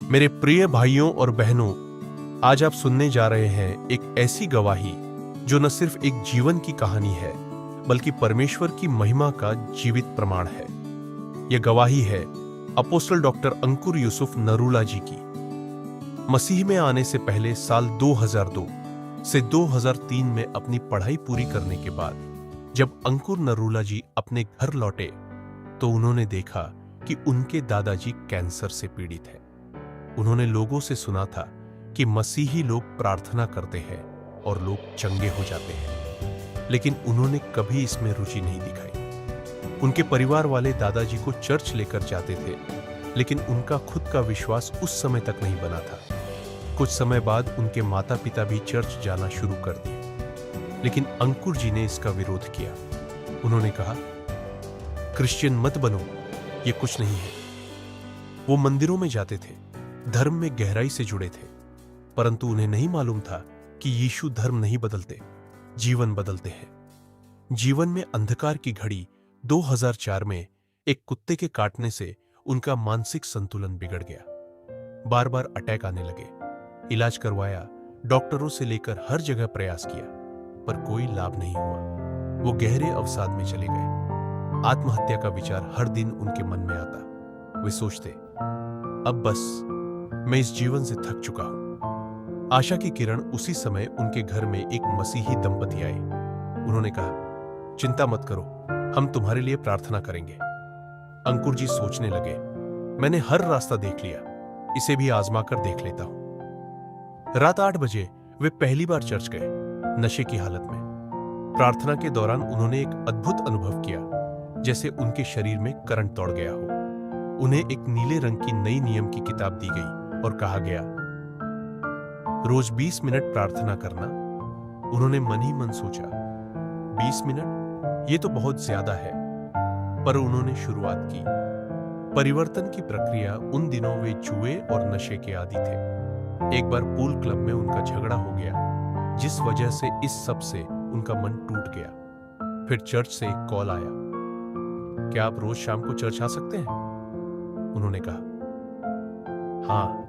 मेरे प्रिय भाइयों और बहनों, आज आप सुनने जा रहे हैं एक ऐसी गवाही जो न सिर्फ एक जीवन की कहानी है, बल्कि परमेश्वर की महिमा का जीवित प्रमाण है। यह गवाही है अपोस्टल डॉक्टर अंकुर यूसुफ नरूला जी की। मसीह में आने से पहले साल 2002 से 2003 में अपनी पढ़ाई पूरी करने के बाद जब अंकुर नरूला जी अपने घर लौटे तो उन्होंने देखा कि उनके दादाजी कैंसर से पीड़ित हैं। उन्होंने लोगों से सुना था कि मसीही लोग प्रार्थना करते हैं और लोग चंगे हो जाते हैं, लेकिन उन्होंने कभी इसमें रुचि नहीं दिखाई। उनके परिवार वाले दादाजी को चर्च लेकर जाते थे, लेकिन उनका खुद का विश्वास उस समय तक नहीं बना था। कुछ समय बाद उनके माता पिता भी चर्च जाना शुरू कर दिए, लेकिन अंकुर जी ने इसका विरोध किया। उन्होंने कहा, क्रिश्चियन मत बनो, ये कुछ नहीं है। वो मंदिरों में जाते थे, धर्म में गहराई से जुड़े थे, परंतु उन्हें नहीं मालूम था कि यीशु धर्म नहीं बदलते, जीवन बदलते हैं। जीवन में अंधकार की घड़ी 2004 में एक कुत्ते के काटने से उनका मानसिक संतुलन बिगड़ गया। बार बार अटैक आने लगे। इलाज करवाया, डॉक्टरों से लेकर हर जगह प्रयास किया, पर कोई लाभ नहीं हुआ। वो गहरे अवसाद में चले गए। आत्महत्या का विचार हर दिन उनके मन में आता। वे सोचते, अब बस, मैं इस जीवन से थक चुका हूं। आशा की किरण उसी समय उनके घर में एक मसीही दंपति आए। उन्होंने कहा, चिंता मत करो, हम तुम्हारे लिए प्रार्थना करेंगे। अंकुर जी सोचने लगे, मैंने हर रास्ता देख लिया, इसे भी आजमा कर देख लेता हूं। रात 8 बजे वे पहली बार चर्च गए, नशे की हालत में। प्रार्थना के दौरान उन्होंने एक अद्भुत अनुभव किया, जैसे उनके शरीर में करंट दौड़ गया हो। उन्हें एक नीले रंग की नई नियम की किताब दी गई और कहा गया, रोज 20 मिनट प्रार्थना करना। उन्होंने मन ही मन सोचा, 20 मिनट, ये तो बहुत ज्यादा है, पर उन्होंने शुरुआत की। परिवर्तन की प्रक्रिया उन दिनों वे जुए और नशे के आदी थे। एक बार पूल क्लब में उनका झगड़ा हो गया, जिस वजह से इस सब से उनका मन टूट गया। फिर चर्च से एक कॉल आया, क्या आप रोज शाम को चर्च आ सकते हैं? उन्होंने कहा, हाँ।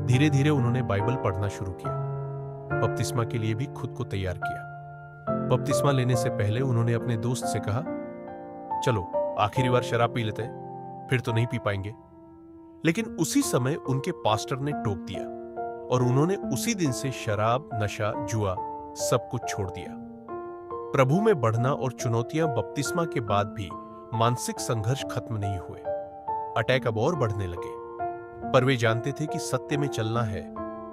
धीरे धीरे उन्होंने बाइबल पढ़ना शुरू किया। बपतिस्मा के लिए भी खुद को तैयार किया। बपतिस्मा लेने से पहले उन्होंने अपने दोस्त से कहा, चलो आखिरी बार शराब पी लेते हैं, फिर तो नहीं पी पाएंगे। लेकिन उसी समय उनके पास्टर ने टोक दिया और उन्होंने उसी दिन से शराब, नशा, जुआ सब कुछ छोड़ दिया। प्रभु में बढ़ना और चुनौतियां बपतिस्मा के बाद भी मानसिक संघर्ष खत्म नहीं हुए। अटैक अब और बढ़ने लगे, पर वे जानते थे कि सत्य में चलना है,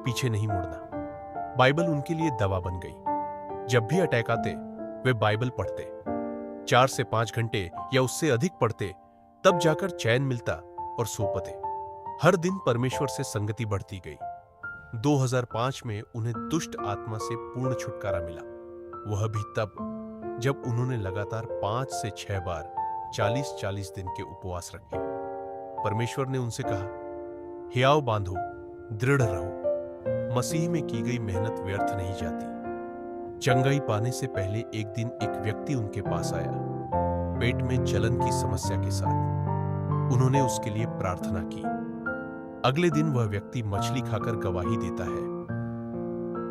पीछे नहीं मुड़ना। बाइबल उनके लिए दवा बन गई। जब भी अटैक आते, वे बाइबल पढ़ते। 4 से 5 घंटे या उससे अधिक पढ़ते, तब जाकर चैन मिलता और सो पाते। हर दिन परमेश्वर से संगति बढ़ती गई। 2005 में उन्हें दुष्ट आत्मा से पूर्ण छुटकारा मिला। वह भी तब जब उन्होंने लगातार 5 से 6 बार 40-40 दिन के उपवास रखे। परमेश्वर ने उनसे कहा, हियाव बांधो, दृढ़ रहो, मसीह में की गई मेहनत व्यर्थ नहीं जाती। चंगाई पाने से पहले एक दिन एक व्यक्ति उनके पास आया, पेट में जलन की समस्या के साथ। उन्होंने उसके लिए प्रार्थना की। अगले दिन वह व्यक्ति मछली खाकर गवाही देता है,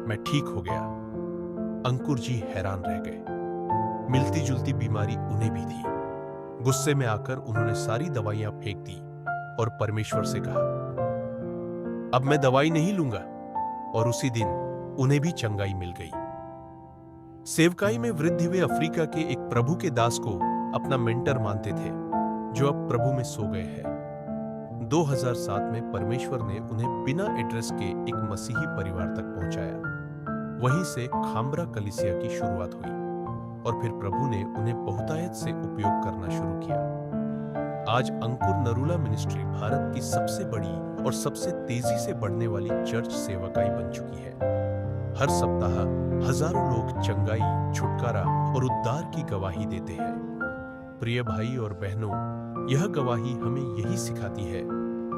मैं ठीक हो गया। अंकुर जी हैरान रह गए। मिलती जुलती बीमारी उन्हें भी थी। गुस्से में आकर उन्होंने सारी दवाइयां फेंक दी और परमेश्वर से कहा, अब मैं दवाई नहीं लूंगा। और उसी दिन उन्हें भी चंगाई मिल गई। सेवकाई में वृद्धि वे अफ्रीका के एक प्रभु के दास को अपना मेंटर मानते थे, जो अब प्रभु में सो गए हैं। 2007 में परमेश्वर ने उन्हें बिना एड्रेस के एक मसीही परिवार तक पहुंचाया। वहीं से खाम्बरा कलीसिया की शुरुआत हुई और फिर प्रभु ने उन्हें बहुतायत से उपयोग करना शुरू किया। आज अंकुर नरूला मिनिस्ट्री भारत की सबसे बड़ी और सबसे तेजी से बढ़ने वाली चर्च सेवकाई बन चुकी है। हर सप्ताह हजारों लोग चंगाई, छुटकारा और उद्धार की गवाही देते हैं। प्रिय भाई और बहनों, यह गवाही हमें यही सिखाती है,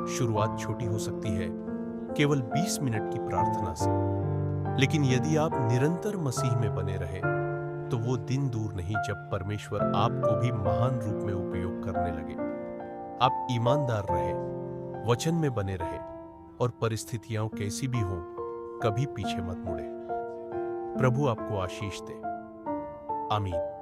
शुरुआत छोटी हो सकती है, केवल 20 मिनट की प्रार्थना से, लेकिन यदि आप निरंतर मसीह में बने रहे तो वो दिन दूर नहीं जब परमेश्वर आपको भी महान रूप में उपयोग करने लगे। आप ईमानदार रहे, वचन में बने रहे और परिस्थितियां कैसी भी हों, कभी पीछे मत मुड़े। प्रभु आपको आशीष दे। आमीन।